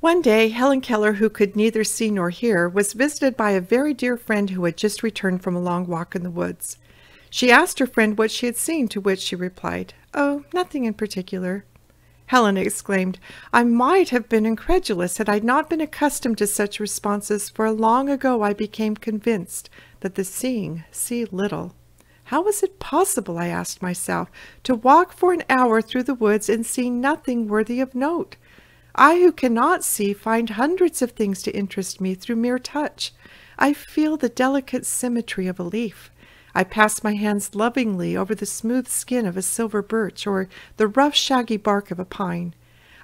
One day, Helen Keller, who could neither see nor hear, was visited by a very dear friend who had just returned from a long walk in the woods. She asked her friend what she had seen, to which she replied, "Oh, nothing in particular." Helen exclaimed, "I might have been incredulous had I not been accustomed to such responses, for long ago I became convinced that the seeing see little. How was it possible, I asked myself, to walk for an hour through the woods and see nothing worthy of note? I who cannot see find hundreds of things to interest me through mere touch. I feel the delicate symmetry of a leaf. I pass my hands lovingly over the smooth skin of a silver birch or the rough shaggy bark of a pine.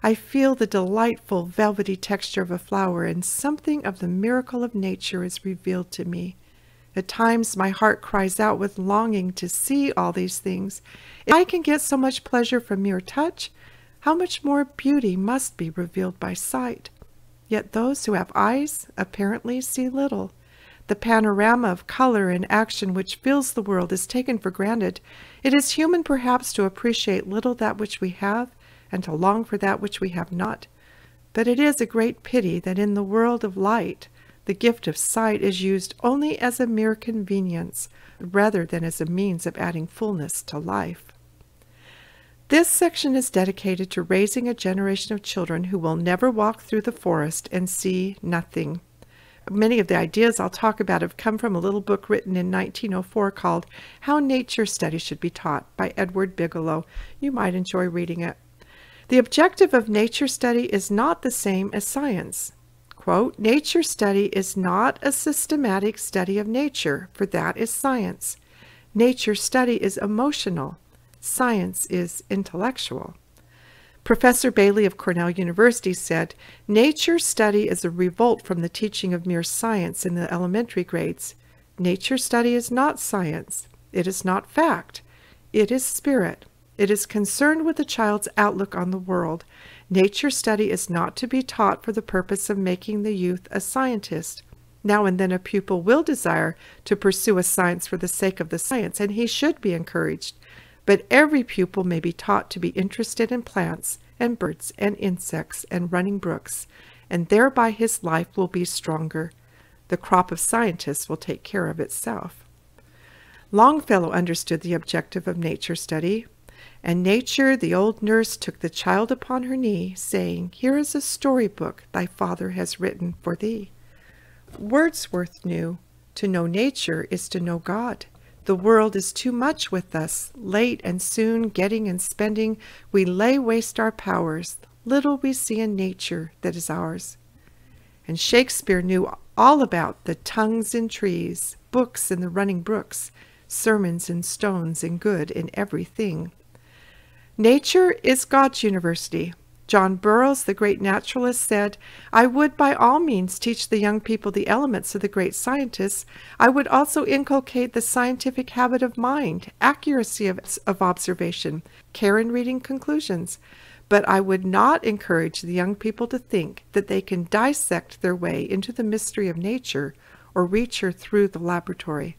I feel the delightful velvety texture of a flower, and something of the miracle of nature is revealed to me. At times my heart cries out with longing to see all these things. If I can get so much pleasure from mere touch, how much more beauty must be revealed by sight? Yet those who have eyes apparently see little. The panorama of color and action which fills the world is taken for granted. It is human perhaps to appreciate little that which we have, and to long for that which we have not. But it is a great pity that in the world of light, the gift of sight is used only as a mere convenience, rather than as a means of adding fullness to life. This section is dedicated to raising a generation of children who will never walk through the forest and see nothing. Many of the ideas I'll talk about have come from a little book written in 1904 called How Nature Study Should Be Taught by Edward Bigelow. You might enjoy reading it. The objective of nature study is not the same as science. Quote, "Nature study is not a systematic study of nature, for that is science. Nature study is emotional. Science is intellectual." Professor Bailey of Cornell University said, "Nature study is a revolt from the teaching of mere science in the elementary grades. Nature study is not science. It is not fact. It is spirit. It is concerned with the child's outlook on the world. Nature study is not to be taught for the purpose of making the youth a scientist. Now and then a pupil will desire to pursue a science for the sake of the science, and he should be encouraged. But every pupil may be taught to be interested in plants and birds and insects and running brooks, and thereby his life will be stronger. The crop of scientists will take care of itself." Longfellow understood the objective of nature study. "And nature, the old nurse, took the child upon her knee, saying, 'Here is a storybook thy father has written for thee.'" Wordsworth knew, "To know nature is to know God. The world is too much with us. Late and soon, getting and spending, we lay waste our powers. Little we see in nature that is ours." And Shakespeare knew all about the tongues in trees, books in the running brooks, sermons in stones, and good in everything. Nature is God's university. John Burroughs, the great naturalist, said, "I would by all means teach the young people the elements of the great scientists. I would also inculcate the scientific habit of mind, accuracy of observation, care in reading conclusions. But I would not encourage the young people to think that they can dissect their way into the mystery of nature or reach her through the laboratory."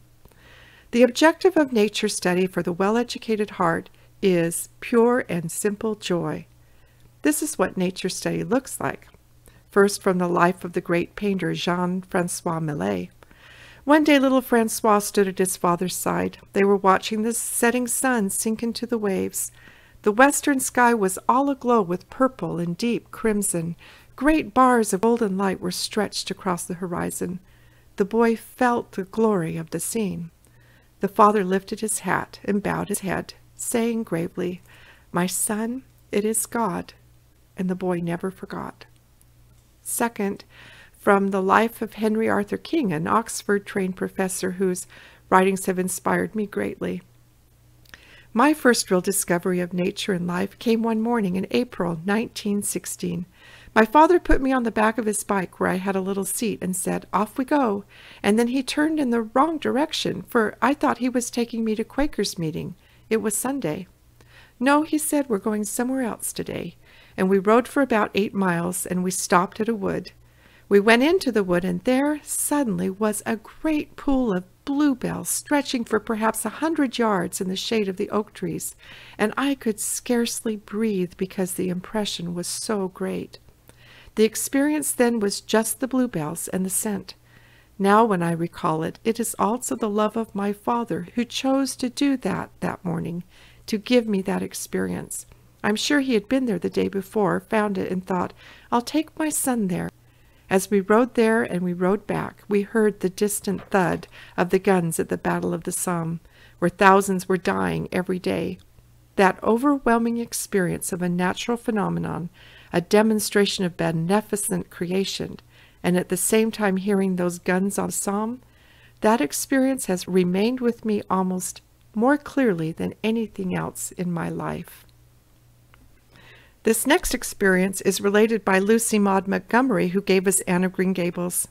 The objective of nature study for the well-educated heart is pure and simple joy. This is what nature study looks like. First, from the life of the great painter Jean-Francois Millet. One day little Francois stood at his father's side. They were watching the setting sun sink into the waves. The western sky was all aglow with purple and deep crimson. Great bars of golden light were stretched across the horizon. The boy felt the glory of the scene. The father lifted his hat and bowed his head, saying gravely, "My son, it is God." And the boy never forgot. Second, from the life of Henry Arthur King, an Oxford-trained professor whose writings have inspired me greatly. My first real discovery of nature and life came one morning in April 1916. My father put me on the back of his bike where I had a little seat and said, "Off we go." And then he turned in the wrong direction, for I thought he was taking me to Quakers' meeting. It was Sunday. "No," he said, "we're going somewhere else today." And we rode for about 8 miles, and we stopped at a wood. We went into the wood, and there suddenly was a great pool of bluebells stretching for perhaps 100 yards in the shade of the oak trees, and I could scarcely breathe because the impression was so great. The experience then was just the bluebells and the scent. Now when I recall it, it is also the love of my father who chose to do that morning, to give me that experience. I'm sure he had been there the day before, found it, and thought, I'll take my son there. As we rode there and we rode back, we heard the distant thud of the guns at the Battle of the Somme, where thousands were dying every day. That overwhelming experience of a natural phenomenon, a demonstration of beneficent creation, and at the same time hearing those guns on Somme, that experience has remained with me almost more clearly than anything else in my life. This next experience is related by Lucy Maud Montgomery, who gave us Anne of Green Gables.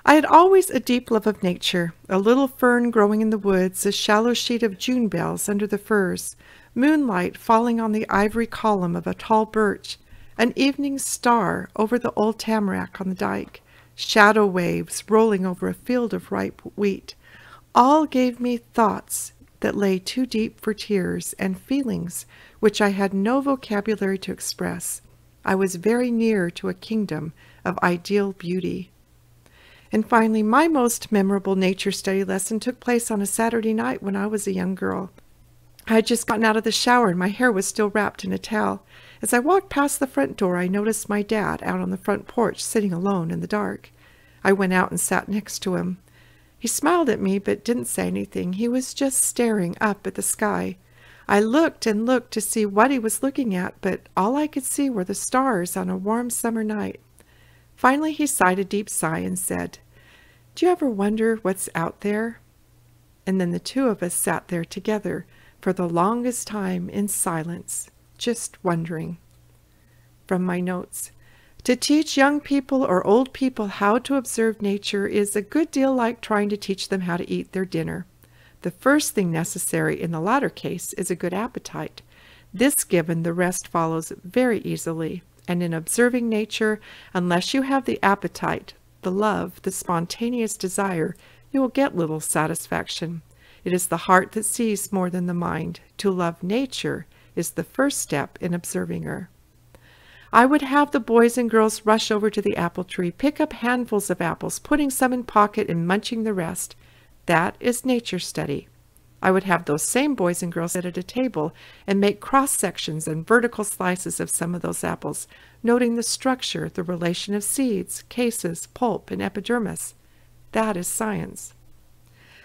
I had always a deep love of nature, a little fern growing in the woods, a shallow sheet of June bells under the firs, moonlight falling on the ivory column of a tall birch, an evening star over the old tamarack on the dike, shadow waves rolling over a field of ripe wheat, all gave me thoughts that lay too deep for tears, and feelings which I had no vocabulary to express. I was very near to a kingdom of ideal beauty. And finally, my most memorable nature study lesson took place on a Saturday night when I was a young girl. I had just gotten out of the shower and my hair was still wrapped in a towel. As I walked past the front door, I noticed my dad out on the front porch sitting alone in the dark. I went out and sat next to him. He smiled at me but didn't say anything. He was just staring up at the sky. I looked and looked to see what he was looking at, but all I could see were the stars on a warm summer night. Finally he sighed a deep sigh and said, "Do you ever wonder what's out there?" And then the two of us sat there together for the longest time in silence, just wondering. From my notes, to teach young people or old people how to observe nature is a good deal like trying to teach them how to eat their dinner. The first thing necessary in the latter case is a good appetite. This given, the rest follows very easily, and in observing nature, unless you have the appetite, the love, the spontaneous desire, you will get little satisfaction. It is the heart that sees more than the mind. To love nature is the first step in observing her. I would have the boys and girls rush over to the apple tree, pick up handfuls of apples, putting some in pocket and munching the rest. That is nature study. I would have those same boys and girls sit at a table and make cross-sections and vertical slices of some of those apples, noting the structure, the relation of seeds, cases, pulp, and epidermis. That is science.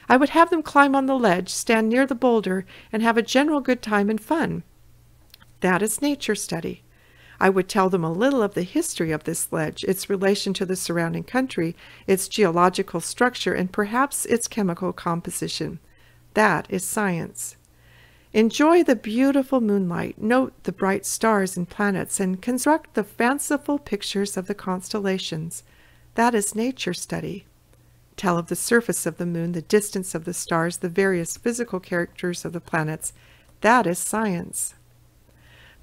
I would have them climb on the ledge, stand near the boulder, and have a general good time and fun. That is nature study. I would tell them a little of the history of this ledge, its relation to the surrounding country, its geological structure, and perhaps its chemical composition. That is science. Enjoy the beautiful moonlight, note the bright stars and planets, and construct the fanciful pictures of the constellations. That is nature study. Tell of the surface of the moon, the distance of the stars, the various physical characters of the planets. That is science.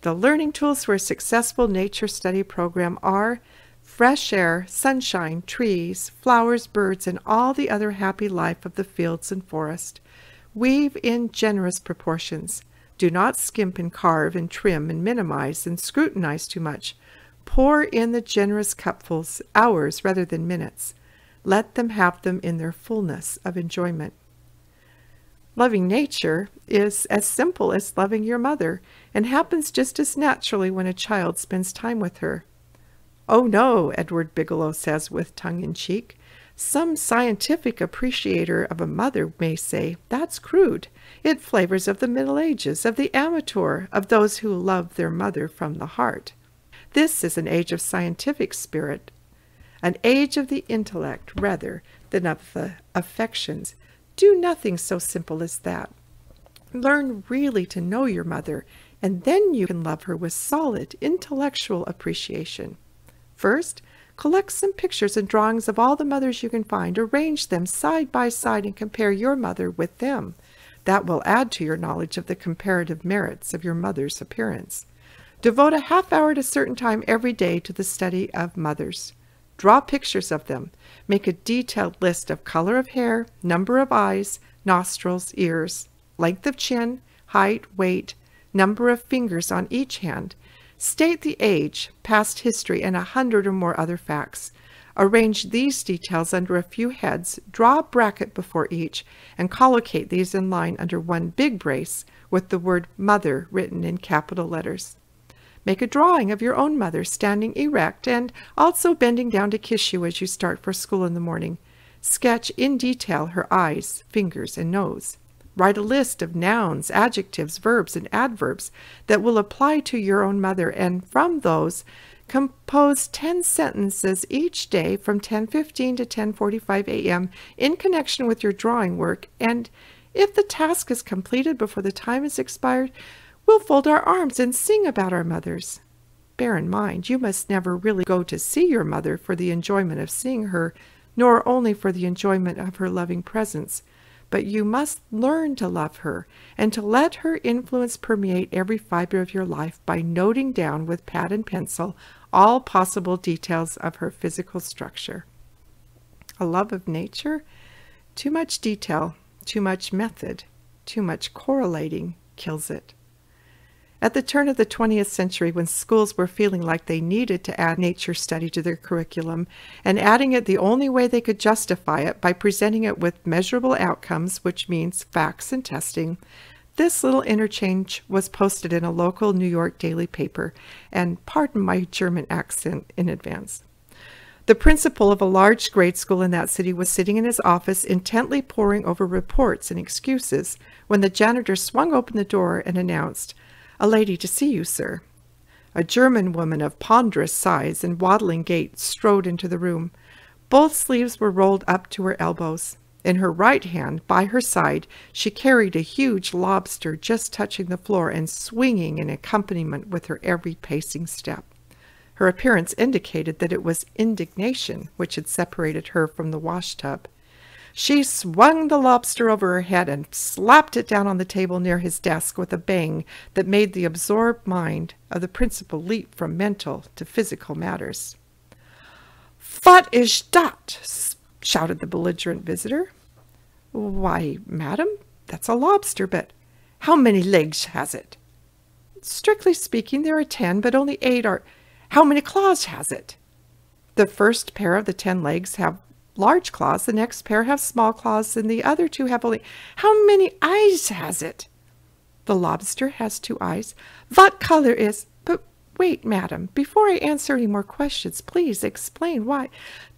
The learning tools for a successful nature study program are fresh air, sunshine, trees, flowers, birds, and all the other happy life of the fields and forest. Weave in generous proportions. Do not skimp and carve and trim and minimize and scrutinize too much. Pour in the generous cupfuls, hours rather than minutes. Let them have them in their fullness of enjoyment. Loving nature is as simple as loving your mother, and happens just as naturally when a child spends time with her. Oh no, Edward Bigelow says with tongue-in-cheek. Some scientific appreciator of a mother may say, that's crude. It flavors of the Middle Ages, of the amateur, of those who love their mother from the heart. This is an age of scientific spirit, an age of the intellect rather than of the affections. Do nothing so simple as that. Learn really to know your mother, and then you can love her with solid intellectual appreciation. First, collect some pictures and drawings of all the mothers you can find. Arrange them side by side and compare your mother with them. That will add to your knowledge of the comparative merits of your mother's appearance. Devote a half hour at a certain time every day to the study of mothers. Draw pictures of them. Make a detailed list of color of hair, number of eyes, nostrils, ears, length of chin, height, weight, number of fingers on each hand. State the age, past history, and 100 or more other facts. Arrange these details under a few heads, draw a bracket before each, and collocate these in line under one big brace with the word mother written in capital letters. Make a drawing of your own mother standing erect and also bending down to kiss you as you start for school in the morning. Sketch in detail her eyes, fingers, and nose. Write a list of nouns, adjectives, verbs, and adverbs that will apply to your own mother, and from those, compose 10 sentences each day from 10:15 to 10:45 a.m. in connection with your drawing work, and if the task is completed before the time is expired, we'll fold our arms and sing about our mothers. Bear in mind, you must never really go to see your mother for the enjoyment of seeing her, nor only for the enjoyment of her loving presence, but you must learn to love her and to let her influence permeate every fiber of your life by noting down with pad and pencil all possible details of her physical structure. A love of nature? Too much detail, too much method, too much correlating kills it. At the turn of the 20th century, when schools were feeling like they needed to add nature study to their curriculum, and adding it the only way they could justify it by presenting it with measurable outcomes, which means facts and testing, this little interchange was posted in a local New York daily paper, and pardon my German accent in advance. The principal of a large grade school in that city was sitting in his office intently poring over reports and excuses when the janitor swung open the door and announced, "A lady to see you, sir." A German woman of ponderous size and waddling gait strode into the room. Both sleeves were rolled up to her elbows. In her right hand, by her side, she carried a huge lobster just touching the floor and swinging in accompaniment with her every pacing step. Her appearance indicated that it was indignation which had separated her from the washtub. She swung the lobster over her head and slapped it down on the table near his desk with a bang that made the absorbed mind of the principal leap from mental to physical matters. "What is that?" shouted the belligerent visitor. "Why, madam, that's a lobster, but how many legs has it?" "Strictly speaking, there are 10, but only 8 are—" "How many claws has it?" "The first pair of the 10 legs have large claws, the next pair have small claws, and the other 2 have only—" "How many eyes has it?" "The lobster has 2 eyes." "What color is—" "But wait, madam, before I answer any more questions, please explain why—"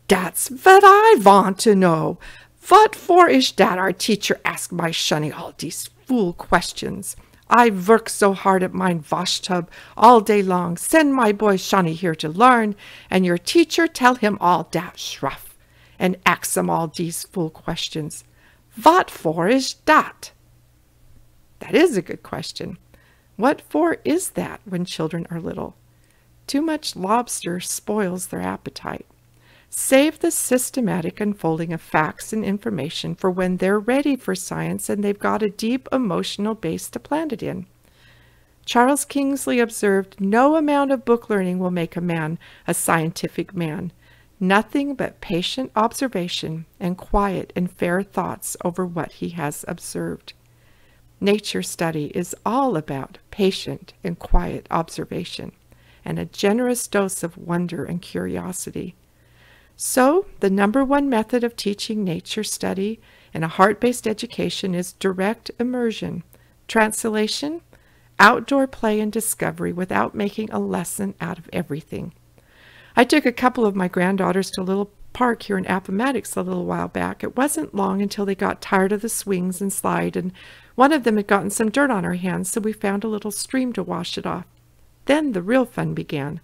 "That's what I want to know. What for is that our teacher ask my shunny all these fool questions? I work so hard at mine washtub all day long, send my boy Shani here to learn, and your teacher tell him all that shruff, and ask him all these fool questions. What for is that?" That is a good question. What for is that when children are little? Too much lobster spoils their appetite. Save the systematic unfolding of facts and information for when they're ready for science and they've got a deep emotional base to plant it in. Charles Kingsley observed, "No amount of book learning will make a man a scientific man. Nothing but patient observation and quiet and fair thoughts over what he has observed." Nature study is all about patient and quiet observation and a generous dose of wonder and curiosity. So, the #1 method of teaching nature study in a heart-based education is direct immersion, translation, outdoor play and discovery without making a lesson out of everything. I took a couple of my granddaughters to a little park here in Appomattox a little while back. It wasn't long until they got tired of the swings and slide, and one of them had gotten some dirt on her hands, so we found a little stream to wash it off. Then the real fun began.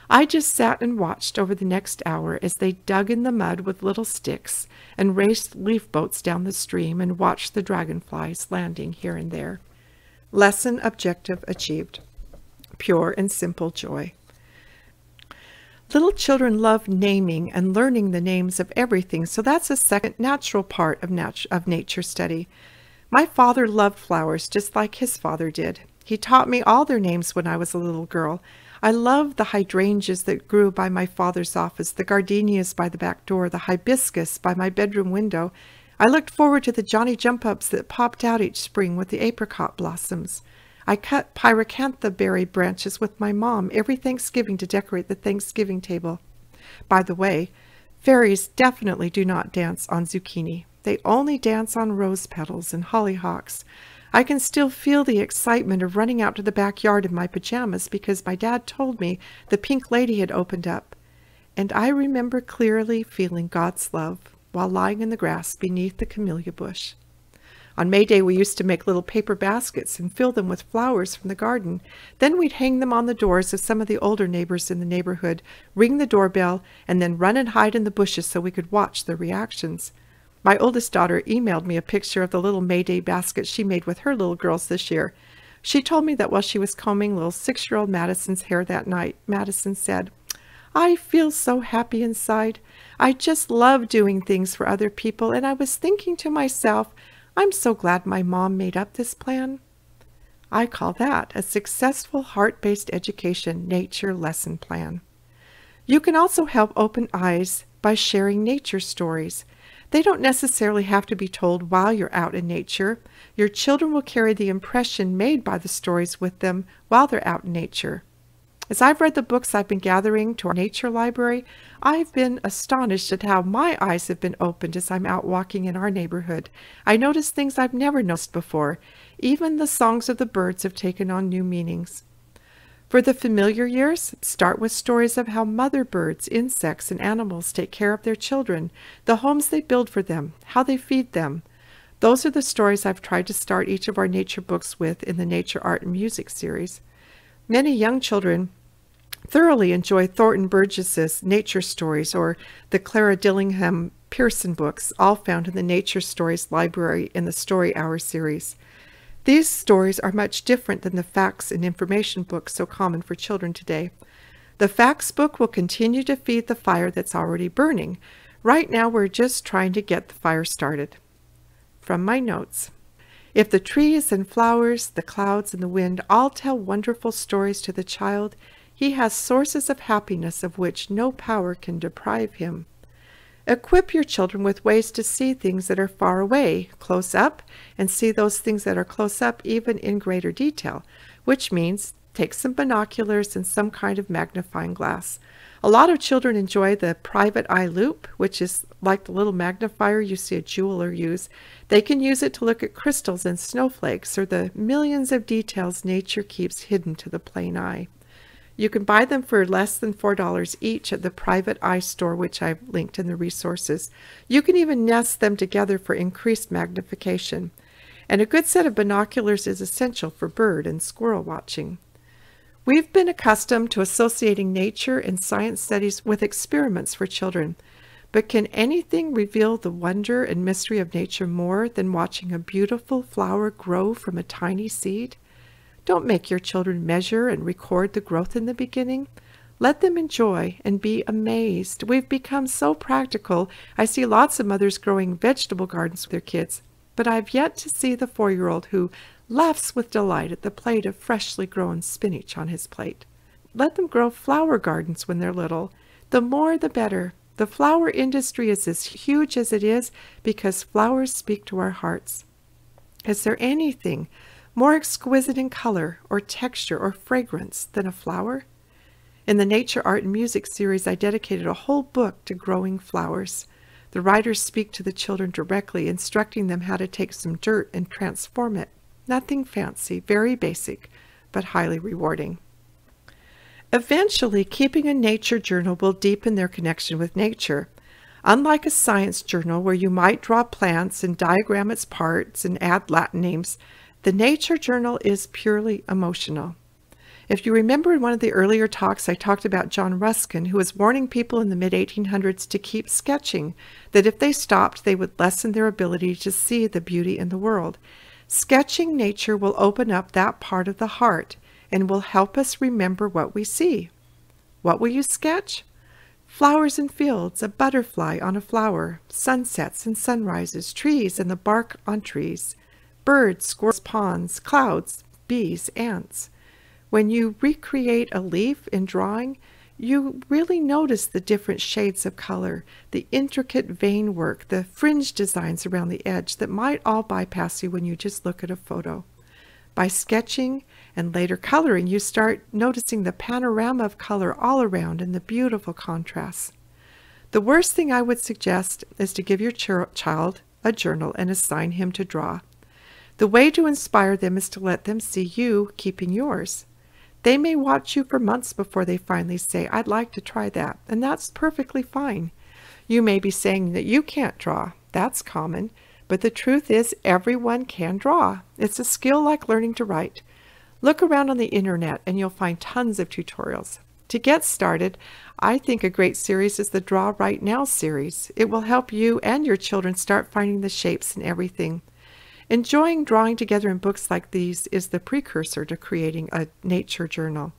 I just sat and watched over the next hour as they dug in the mud with little sticks and raced leaf boats down the stream and watched the dragonflies landing here and there. Lesson objective achieved. Pure and simple joy. Little children love naming and learning the names of everything, so that's a second natural part of nature study. My father loved flowers just like his father did. He taught me all their names when I was a little girl. I loved the hydrangeas that grew by my father's office, the gardenias by the back door, the hibiscus by my bedroom window. I looked forward to the Johnny jump-ups that popped out each spring with the apricot blossoms. I cut pyracantha berry branches with my mom every Thanksgiving to decorate the Thanksgiving table. By the way, fairies definitely do not dance on zucchini. They only dance on rose petals and hollyhocks. I can still feel the excitement of running out to the backyard in my pajamas because my dad told me the Pink Lady had opened up. And I remember clearly feeling God's love while lying in the grass beneath the camellia bush. On May Day, we used to make little paper baskets and fill them with flowers from the garden. Then we'd hang them on the doors of some of the older neighbors in the neighborhood, ring the doorbell, and then run and hide in the bushes so we could watch their reactions. My oldest daughter emailed me a picture of the little May Day basket she made with her little girls this year. She told me that while she was combing little 6-year-old Madison's hair that night, Madison said, "I feel so happy inside. I just love doing things for other people, and I was thinking to myself, I'm so glad my mom made up this plan." I call that a successful heart-based education nature lesson plan. You can also help open eyes by sharing nature stories. They don't necessarily have to be told while you're out in nature. Your children will carry the impression made by the stories with them while they're out in nature. As I've read the books I've been gathering to our nature library, I've been astonished at how my eyes have been opened as I'm out walking in our neighborhood. I notice things I've never noticed before. Even the songs of the birds have taken on new meanings. For the familiar years, start with stories of how mother birds, insects, and animals take care of their children, the homes they build for them, how they feed them. Those are the stories I've tried to start each of our nature books with in the Nature, Art, and Music series. Many young children thoroughly enjoy Thornton Burgess's Nature Stories or the Clara Dillingham Pearson books, all found in the Nature Stories library in the Story Hour series. These stories are much different than the facts and information books so common for children today. The facts book will continue to feed the fire that's already burning. Right now we're just trying to get the fire started. From my notes. If the trees and flowers, the clouds and the wind all tell wonderful stories to the child, he has sources of happiness of which no power can deprive him. Equip your children with ways to see things that are far away, close up, and see those things that are close up even in greater detail, which means take some binoculars and some kind of magnifying glass. A lot of children enjoy the private eye loupe, which is like the little magnifier you see a jeweler use. They can use it to look at crystals and snowflakes or the millions of details nature keeps hidden to the plain eye. You can buy them for less than $4 each at the private eye store, which I've linked in the resources. You can even nest them together for increased magnification. And a good set of binoculars is essential for bird and squirrel watching. We've been accustomed to associating nature and science studies with experiments for children. But can anything reveal the wonder and mystery of nature more than watching a beautiful flower grow from a tiny seed? Don't make your children measure and record the growth in the beginning. Let them enjoy and be amazed. We've become so practical. I see lots of mothers growing vegetable gardens with their kids, but I've yet to see the 4-year-old who laughs with delight at the plate of freshly grown spinach on his plate. Let them grow flower gardens when they're little. The more the better. The flower industry is as huge as it is because flowers speak to our hearts. Is there anything more exquisite in color or texture or fragrance than a flower? In the Nature, Art, and Music series, I dedicated a whole book to growing flowers. The writers speak to the children directly, instructing them how to take some dirt and transform it. Nothing fancy, very basic, but highly rewarding. Eventually, keeping a nature journal will deepen their connection with nature. Unlike a science journal where you might draw plants and diagram its parts and add Latin names, the nature journal is purely emotional. If you remember in one of the earlier talks, I talked about John Ruskin, who was warning people in the mid-1800s to keep sketching, that if they stopped, they would lessen their ability to see the beauty in the world. Sketching nature will open up that part of the heart and will help us remember what we see. What will you sketch? Flowers and fields, a butterfly on a flower, sunsets and sunrises, trees and the bark on trees, birds, squirrels, ponds, clouds, bees, ants. When you recreate a leaf in drawing, you really notice the different shades of color, the intricate vein work, the fringe designs around the edge that might all bypass you when you just look at a photo. By sketching and later coloring, you start noticing the panorama of color all around and the beautiful contrasts. The worst thing I would suggest is to give your child a journal and assign him to draw. The way to inspire them is to let them see you keeping yours. They may watch you for months before they finally say, "I'd like to try that," and that's perfectly fine. You may be saying that you can't draw. That's common, but the truth is everyone can draw. It's a skill like learning to write. Look around on the internet and you'll find tons of tutorials. To get started, I think a great series is the Draw Right Now series. It will help you and your children start finding the shapes in everything. Enjoying drawing together in books like these is the precursor to creating a nature journal.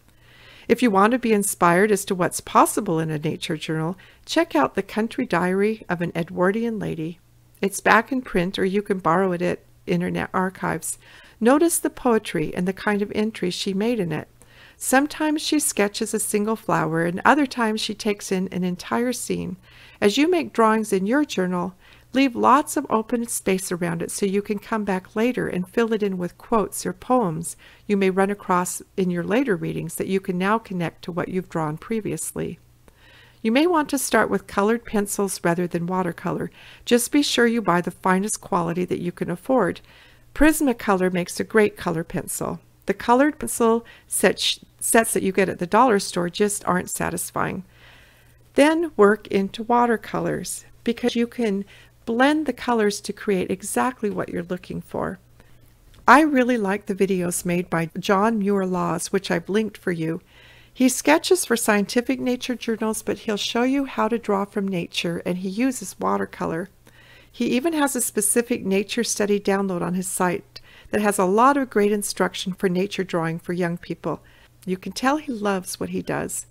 If you want to be inspired as to what's possible in a nature journal, check out The Country Diary of an Edwardian Lady. It's back in print, or you can borrow it at Internet Archives. Notice the poetry and the kind of entries she made in it. Sometimes she sketches a single flower, and other times she takes in an entire scene. As you make drawings in your journal, leave lots of open space around it so you can come back later and fill it in with quotes or poems you may run across in your later readings that you can now connect to what you've drawn previously. You may want to start with colored pencils rather than watercolor. Just be sure you buy the finest quality that you can afford. Prismacolor makes a great color pencil. The colored pencil sets that you get at the dollar store just aren't satisfying. Then work into watercolors, because you can blend the colors to create exactly what you're looking for. I really like the videos made by John Muir-Laws, which I've linked for you. He sketches for scientific nature journals, but he'll show you how to draw from nature, and he uses watercolor. He even has a specific nature study download on his site that has a lot of great instruction for nature drawing for young people. You can tell he loves what he does.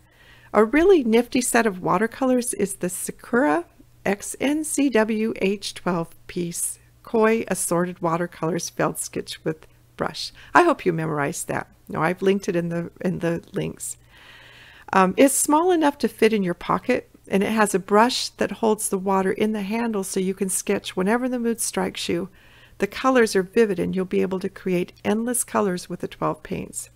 A really nifty set of watercolors is the Sakura XNCW H12 Koi Assorted Watercolors Felt Sketch with Brush. I hope you memorized that. No, I've linked it in the links. It's small enough to fit in your pocket, and it has a brush that holds the water in the handle so you can sketch whenever the mood strikes you. The colors are vivid, and you'll be able to create endless colors with the 12 paints.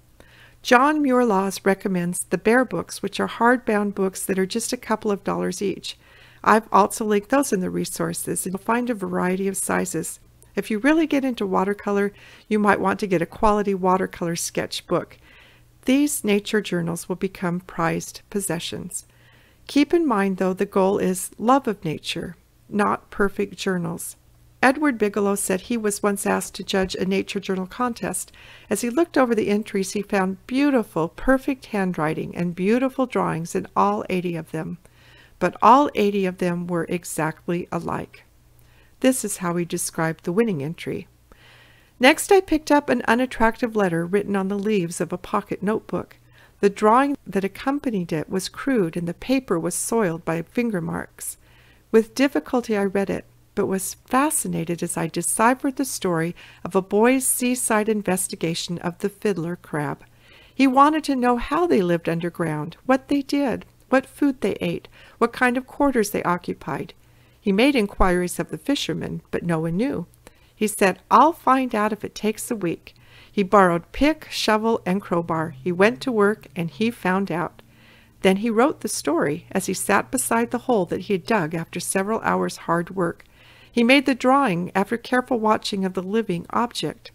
John Muir-Laws recommends the Bear books, which are hardbound books that are just a couple of dollars each. I've also linked those in the resources, and you'll find a variety of sizes. If you really get into watercolor, you might want to get a quality watercolor sketch book. These nature journals will become prized possessions. Keep in mind, though, the goal is love of nature, not perfect journals. Edward Bigelow said he was once asked to judge a nature journal contest. As he looked over the entries, he found beautiful, perfect handwriting and beautiful drawings in all 80 of them. But all 80 of them were exactly alike. This is how he described the winning entry. Next, I picked up an unattractive letter written on the leaves of a pocket notebook. The drawing that accompanied it was crude, and the paper was soiled by finger marks. With difficulty I read it, but was fascinated as I deciphered the story of a boy's seaside investigation of the fiddler crab. He wanted to know how they lived underground, what they did, what food they ate, what kind of quarters they occupied. He made inquiries of the fishermen, but no one knew. He said, "I'll find out if it takes a week." He borrowed pick, shovel, and crowbar. He went to work, and he found out. Then he wrote the story as he sat beside the hole that he had dug after several hours' hard work. He made the drawing after careful watching of the living object.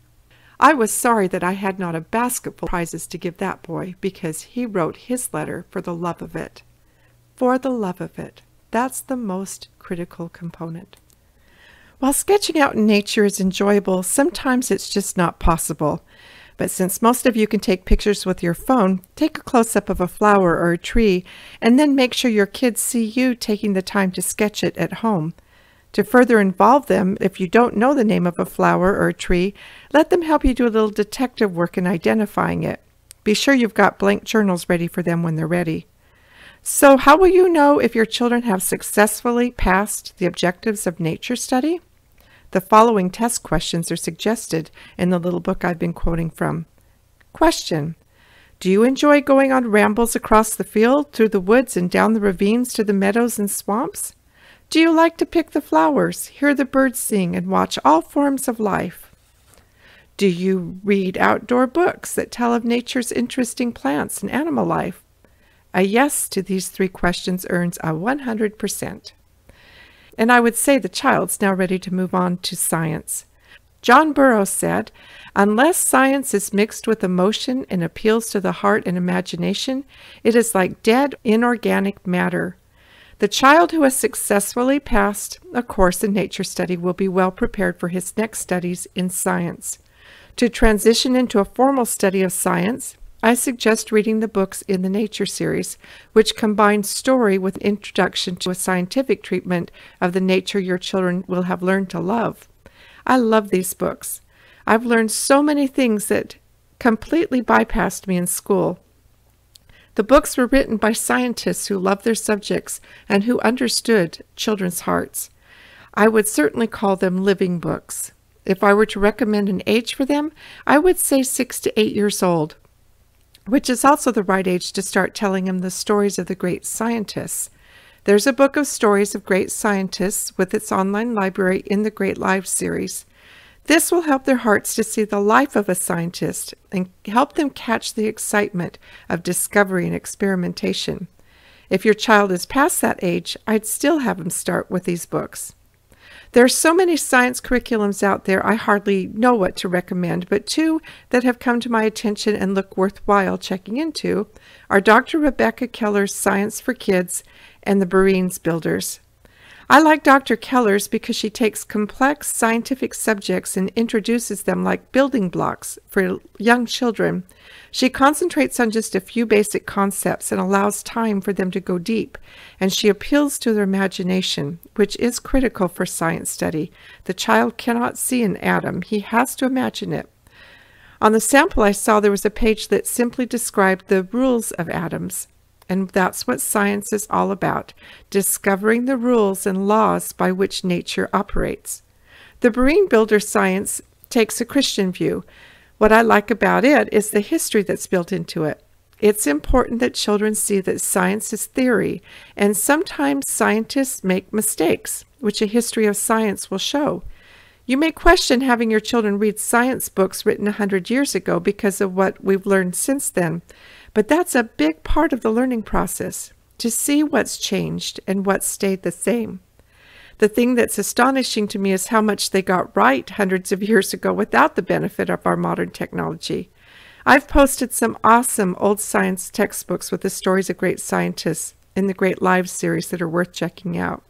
I was sorry that I had not a basketful of prizes to give that boy, because he wrote his letter for the love of it. For the love of it. That's the most critical component. While sketching out in nature is enjoyable, sometimes it's just not possible. But since most of you can take pictures with your phone, take a close-up of a flower or a tree, and then make sure your kids see you taking the time to sketch it at home. To further involve them, if you don't know the name of a flower or a tree, let them help you do a little detective work in identifying it. Be sure you've got blank journals ready for them when they're ready. So how will you know if your children have successfully passed the objectives of nature study? The following test questions are suggested in the little book I've been quoting from. Question: do you enjoy going on rambles across the field, through the woods, and down the ravines to the meadows and swamps? Do you like to pick the flowers, hear the birds sing, and watch all forms of life? Do you read outdoor books that tell of nature's interesting plants and animal life? A yes to these 3 questions earns a 100%. And I would say the child's now ready to move on to science. John Burroughs said, "Unless science is mixed with emotion and appeals to the heart and imagination, it is like dead inorganic matter." The child who has successfully passed a course in nature study will be well prepared for his next studies in science. To transition into a formal study of science, I suggest reading the books in the Nature series, which combine story with introduction to a scientific treatment of the nature your children will have learned to love. I love these books. I've learned so many things that completely bypassed me in school. The books were written by scientists who loved their subjects and who understood children's hearts. I would certainly call them living books. If I were to recommend an age for them, I would say 6 to 8 years old, which is also the right age to start telling them the stories of the great scientists. There's a book of stories of great scientists with its online library in the Great Lives series. This will help their hearts to see the life of a scientist and help them catch the excitement of discovery and experimentation. If your child is past that age, I'd still have them start with these books. There are so many science curriculums out there, I hardly know what to recommend, but 2 that have come to my attention and look worthwhile checking into are Dr. Rebecca Keller's Science for Kids and the Bereans Builders. I like Dr. Keller's because she takes complex scientific subjects and introduces them like building blocks for young children. She concentrates on just a few basic concepts and allows time for them to go deep, and she appeals to their imagination, which is critical for science study. The child cannot see an atom. He has to imagine it. On the sample I saw, there was a page that simply described the rules of atoms. And that's what science is all about, discovering the rules and laws by which nature operates. The Bereen Builder science takes a Christian view. What I like about it is the history that's built into it. It's important that children see that science is theory, and sometimes scientists make mistakes, which a history of science will show. You may question having your children read science books written 100 years ago because of what we've learned since then. But that's a big part of the learning process, to see what's changed and what's stayed the same. The thing that's astonishing to me is how much they got right hundreds of years ago without the benefit of our modern technology. I've posted some awesome old science textbooks with the stories of great scientists in the Great Lives series that are worth checking out.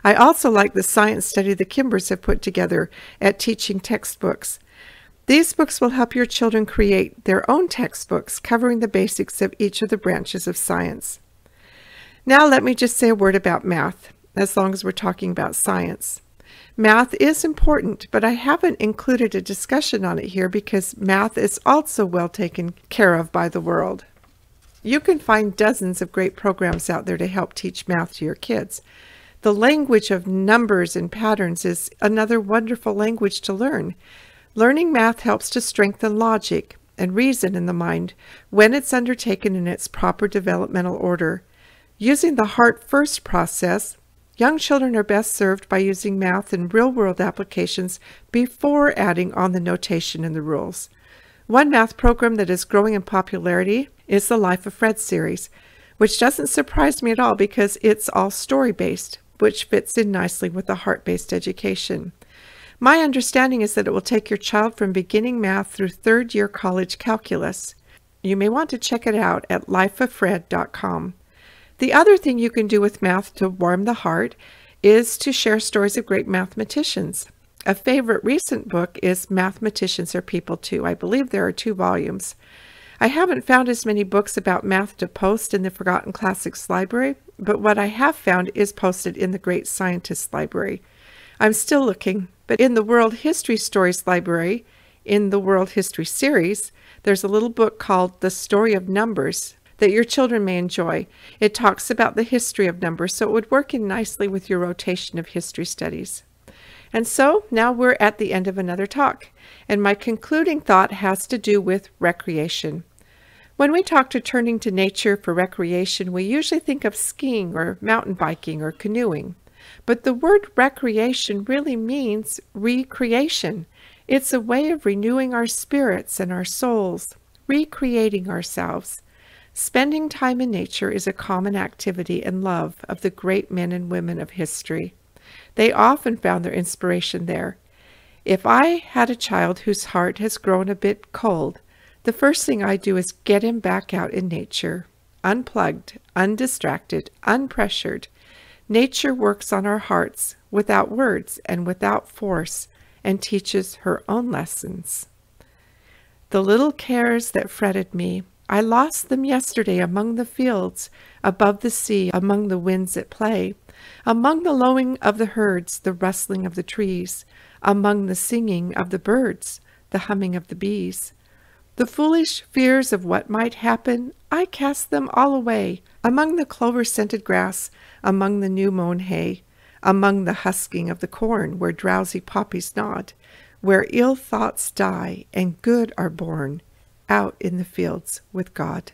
I also like the science study the Kimbers have put together at Teaching Textbooks. These books will help your children create their own textbooks covering the basics of each of the branches of science. Now let me just say a word about math, as long as we're talking about science. Math is important, but I haven't included a discussion on it here because math is also well taken care of by the world. You can find dozens of great programs out there to help teach math to your kids. The language of numbers and patterns is another wonderful language to learn. Learning math helps to strengthen logic and reason in the mind when it's undertaken in its proper developmental order. Using the heart-first process, young children are best served by using math in real-world applications before adding on the notation and the rules. One math program that is growing in popularity is the Life of Fred series, which doesn't surprise me at all because it's all story-based, which fits in nicely with the heart-based education. My understanding is that it will take your child from beginning math through third-year college calculus. You may want to check it out at lifeoffred.com. The other thing you can do with math to warm the heart is to share stories of great mathematicians. A favorite recent book is Mathematicians Are People Too. I believe there are 2 volumes. I haven't found as many books about math to post in the Forgotten Classics library, but what I have found is posted in the Great Scientists library. I'm still looking, but in the World History Stories library, in the World History series, there's a little book called The Story of Numbers that your children may enjoy. It talks about the history of numbers, so it would work in nicely with your rotation of history studies. And so now we're at the end of another talk, and my concluding thought has to do with recreation. When we talk to turning to nature for recreation, we usually think of skiing or mountain biking or canoeing. But the word recreation really means recreation. It's a way of renewing our spirits and our souls, recreating ourselves. Spending time in nature is a common activity and love of the great men and women of history. They often found their inspiration there. If I had a child whose heart has grown a bit cold, the first thing I do is get him back out in nature, unplugged, undistracted, unpressured. Nature works on our hearts without words and without force, and teaches her own lessons. The little cares that fretted me, I lost them yesterday among the fields, above the sea, among the winds at play, among the lowing of the herds, the rustling of the trees, among the singing of the birds, the humming of the bees. The foolish fears of what might happen, I cast them all away, among the clover-scented grass, among the new-mown hay, among the husking of the corn, where drowsy poppies nod, where ill thoughts die and good are born, out in the fields with God.